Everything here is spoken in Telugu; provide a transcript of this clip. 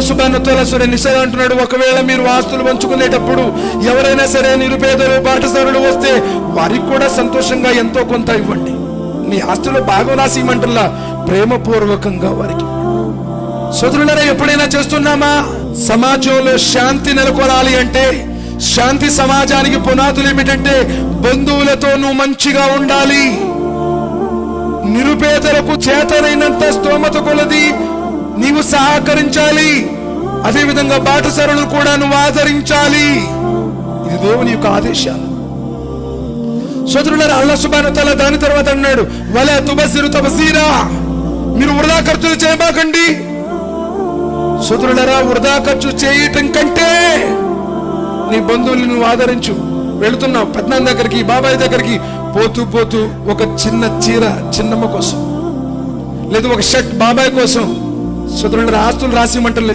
సుబ్హానహు వ తఆలా సూర నిసా అంటున్నాడు, ఒకవేళ మీరు ఆస్తులు పంచుకునేటప్పుడు ఎవరైనా సరే నిరుపేదలు బాటసారులు వస్తే వారికి కూడా సంతోషంగా ఎంతో కొంత ఇవ్వండి. నీ ఆస్తులో భాగం రాసి ఇవ్వమంటల్లా, ప్రేమపూర్వకంగా వారికి. సోదరులారా, ఎప్పుడైనా చేస్తున్నామా? సమాజంలో శాంతి నెలకొనాలి అంటే, శాంతి సమాజానికి పునాదులు ఏమిటంటే బంధువులతో నువ్వు మంచిగా ఉండాలి, నిరుపేదలకు చేతనైనంత స్తోమత కొలది నీవు సహకరించాలి, అదేవిధంగా బాటసారులను కూడా నువ్వు ఆదరించాలి. ఇది దేవుని యొక్క ఆదేశాలు. సోదరులారా, అల్లాహ్ సుబ్హానహు వ తఆలా దాని తర్వాత అన్నాడు, వలా తుబసిరు తబసీరా, మీరు వృధా ఖర్చులు చేయబాకండి. సోదరులారా, వృధా ఖర్చు చేయటం కంటే నీ బంధువుల్ని నువ్వు ఆదరించు. వెళుతున్నావు పెద్దనాన్న దగ్గరికి, బాబాయ్ దగ్గరికి, పోతూ పోతూ ఒక చిన్న చీర చిన్నమ్మ కోసం, లేదు ఒక షర్ట్ బాబాయ్ కోసం. సోదరులారా, ఆస్తులు రాసిమంటలేదు.